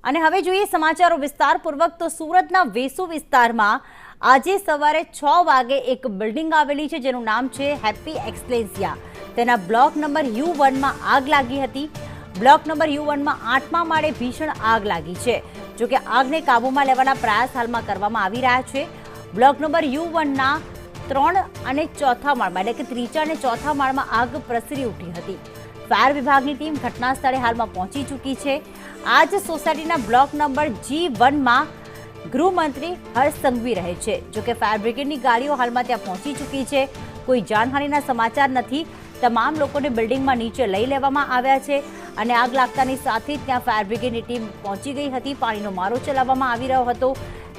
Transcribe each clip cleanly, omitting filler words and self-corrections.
અને હવે જોઈએ સમાચારો વિસ્તારપૂર્વક તો સુરતના વેસુ વિસ્તારમાં આજે સવારે 6 વાગે એક બિલ્ડિંગ આવેલી છે જેનું નામ છે હેપી એક્સલેન્સિયા। તેના બ્લોક નંબર U1 માં આગ લાગી હતી। બ્લોક નંબર U1 માં 8મા માળે ભીષણ આગ લાગી છે। જો કે આગને કાબૂમાં લેવાના પ્રયાસ હાલમાં કરવામાં આવી રહ્યા છે। બ્લોક નંબર U1 ના 3 અને 4થા માળમાં એટલે કે ત્રીજા અને ચોથા માળમાં આગ પ્રસરી ઉઠી હતી। ફાયર વિભાગની ટીમ ઘટના સ્થળે હાલમાં પહોંચી ચૂકી છે। આ જ સોસાયટીના બ્લોક નંબર G1 માં ગૃહમંત્રી હર્ષ સંઘવી રહે છે। જો કે ફાયર બ્રિગેડની ગાડીઓ હાલમાં ત્યાં પહોંચી ચૂકી છે। કોઈ જાનહાનિના સમાચાર નથી। તમામ લોકોને બિલ્ડિંગમાં નીચે લઈ લેવામાં આવ્યા છે અને આગ લાગતાની સાથે જ ત્યાં ફાયર બ્રિગેડની ટીમ પહોંચી ગઈ હતી। પાણીનો મારો ચલાવવામાં આવી રહ્યો હતો।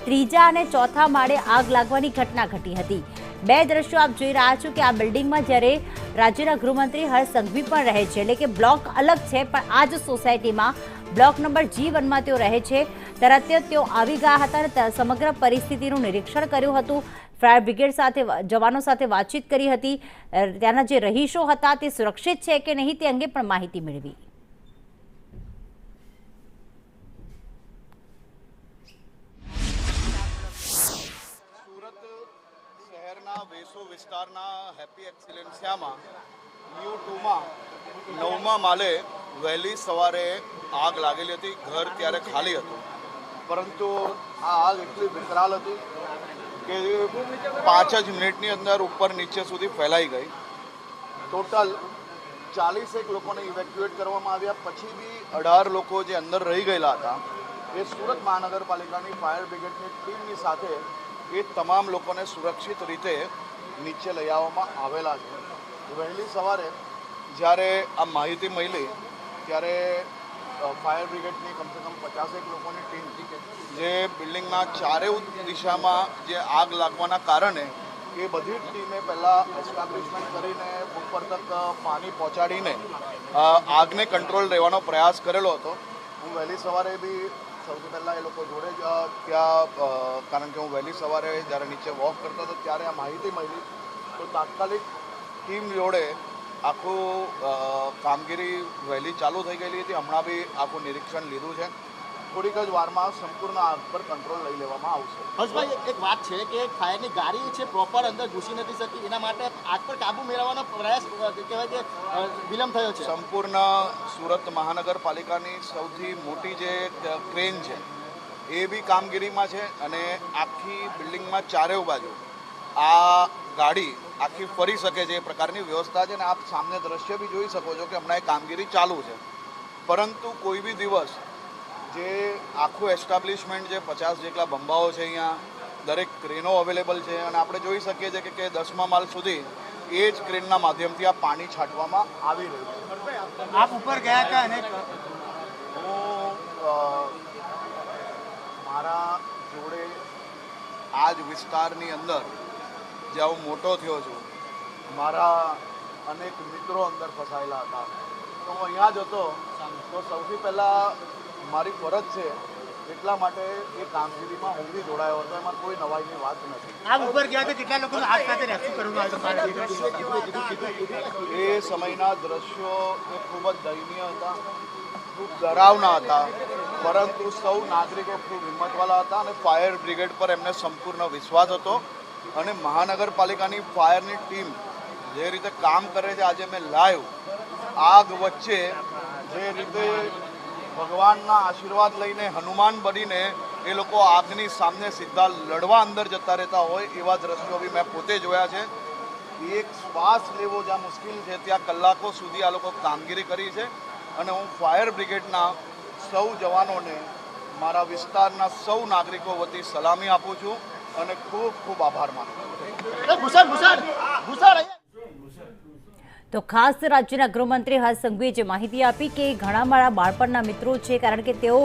ત્રીજા અને ચોથા માળે આગ લાગવાની ઘટના ઘટી હતી। બે દ્રશ્યો આપ જોઈ રહ્યા છો કે આ બિલ્ડિંગમાં જ્યારે રાજ્યના ગૃહમંત્રી હર્ષ સંઘવી પણ રહે છે, એટલે કે બ્લોક અલગ છે પણ આ જ સોસાયટીમાં બ્લોક નંબર G1 માં તેઓ રહે છે। તરત જ તેઓ આવી ગયા હતા અને સમગ્ર પરિસ્થિતિનું નિરીક્ષણ કર્યું હતું। ફાયર બ્રિગેડ સાથે જવાનો સાથે વાતચીત કરી હતી। ત્યાંના જે રહીશો હતા તે સુરક્ષિત છે કે નહીં તે અંગે પણ માહિતી મેળવી। વેસુ વિસ્તારના હેપી એક્સલેન્સિયામાં U2 માં 9મા માળે વહેલી સવારે આગ લાગેલી હતી। ઘર ત્યારે ખાલી હતું, પરંતુ આ આગ એટલી વિકરાળ હતી કે 5 જ મિનિટની અંદર ઉપર નીચે સુધી ફેલાઈ ગઈ। ટોટલ 41 લોકોને ઇવેક્યુએટ કરવામાં આવ્યા। પછી બી 18 લોકો જે અંદર રહી ગયેલા હતા એ સુરત મહાનગરપાલિકાની ફાયર બ્રિગેડની ટીમની સાથે એ તમામ લોકોને સુરક્ષિત રીતે નીચે લઈ આવવામાં આવેલા છે। વહેલી સવારે જ્યારે આ માહિતી મળી ત્યારે ફાયર બ્રિગેડની કમસે કમ 50 લોકોની ટીમ જે બિલ્ડિંગના ચારેય દિશામાં જે આગ લાગવાના કારણે એ બધી જ ટીમે પહેલાં એસ્ટાબ્લિશમેન્ટ કરીને ઉપર તક પાણી પહોંચાડીને આગને કંટ્રોલ રહેવાનો પ્રયાસ કરેલો હતો। હું વહેલી સવારે બી સૌથી પહેલાં એ લોકો જોડે જ ત્યાં કારણ કે હું વહેલી સવારે જ્યારે નીચે વોક કરતો હતો ત્યારે આ માહિતી મળી તો તાત્કાલિક ટીમ જોડે આખું કામગીરી વહેલી ચાલુ થઈ ગયેલી હતી। હમણાં બી આખું નિરીક્ષણ લીધું છે। થોડીક જ વારમાં સંપૂર્ણ આગ પર કંટ્રોલ લઈ લેવામાં આવશે। હર્ષભાઈ, એક વાત છે કે ફાયરની ગાડી છે પ્રોપર અંદર ઘૂસી નથી શકતી, એના માટે આગ પર કાબુ મેળવવાનો પ્રયાસ કહેવાય કે વિલંબ થયો છે। સંપૂર્ણ સુરત મહાનગરપાલિકાની સૌથી મોટી જે ક્રેન છે એ બી કામગીરીમાં છે અને આખી બિલ્ડિંગમાં ચારેય બાજુ આ ગાડી આખી ફરી શકે છે એ પ્રકારની વ્યવસ્થા છે અને આપ સામે દ્રશ્ય બી જોઈ શકો છો કે હમણાં એ કામગીરી ચાલુ છે। પરંતુ કોઈ બી દિવસ જે આખું એસ્ટાબ્લિશમેન્ટ જે 50 જેટલા બંબાઓ છે, અહીંયા દરેક ક્રેનો અવેલેબલ છે અને આપણે જોઈ શકીએ છીએ કે 10મા માળ સુધી એ જ ક્રેનના માધ્યમથી આ પાણી છાંટવામાં આવી રહ્યું છે। આપ ઉપર ગયા હતા અને હું મારા જોડે આ જ વિસ્તારની અંદર જ્યાં હું મોટો થયો છું, મારા અનેક મિત્રો અંદર ફસાયેલા હતા તો હું અહીંયા જ હતો। તો સૌથી પહેલાં મારી ફરજ છે એટલા માટે એ કામગીરીમાં હું બી જોડાયો હતો। એમાં કોઈ નવાઈની વાત નથી। આપ ઉપર ગયા તો કેટલા લોકોને આગ સાથે રેસ્ક્યુ કરવામાં આવ્યું? એ સમયના દ્રશ્યો એ ખૂબ જ દયનીય હતા, ખૂબ ડરાવના હતા, પરંતુ સૌ નાગરિકો ખૂબ હિંમતવાળા હતા અને ફાયર બ્રિગેડ પર એમને સંપૂર્ણ વિશ્વાસ હતો અને મહાનગરપાલિકાની ફાયરની ટીમ જે રીતે કામ કરે છે, આજે મેં લાઈવ આગ વચ્ચે જે રીતે ભગવાનના આશીર્વાદ લઈને હનુમાન બનીને એ લોકો આગની સામે સીધા લડવા અંદર જતા રહેતા હોય એવા દ્રશ્યો બી મેં પોતે જોયા છે। એક શ્વાસ લેવો જ્યાં મુશ્કેલ છે ત્યાં કલાકો સુધી આ લોકો કામગીરી કરી છે અને હું ફાયર બ્રિગેડના સૌ જવાનોને મારા વિસ્તારના સૌ નાગરિકો વતી સલામી આપું છું અને ખૂબ ખૂબ આભાર માનું છું। તો ખાસ રાજ્યના ગૃહમંત્રી હર્ષ સંઘવીએ જે માહિતી આપી કે ઘણા મારા બાળપણના મિત્રો છે, કારણ કે તેઓ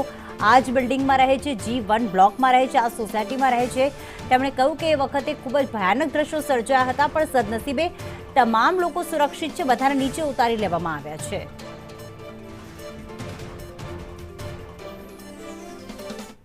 આ જ બિલ્ડિંગમાં રહે છે, G1 બ્લોકમાં રહે છે, આ સોસાયટીમાં રહે છે। તેમણે કહ્યું કે એ વખતે ખૂબ જ ભયાનક દ્રશ્યો સર્જાયા હતા પણ સદનસીબે તમામ લોકો સુરક્ષિત છે, બધાને નીચે ઉતારી લેવામાં આવ્યા છે।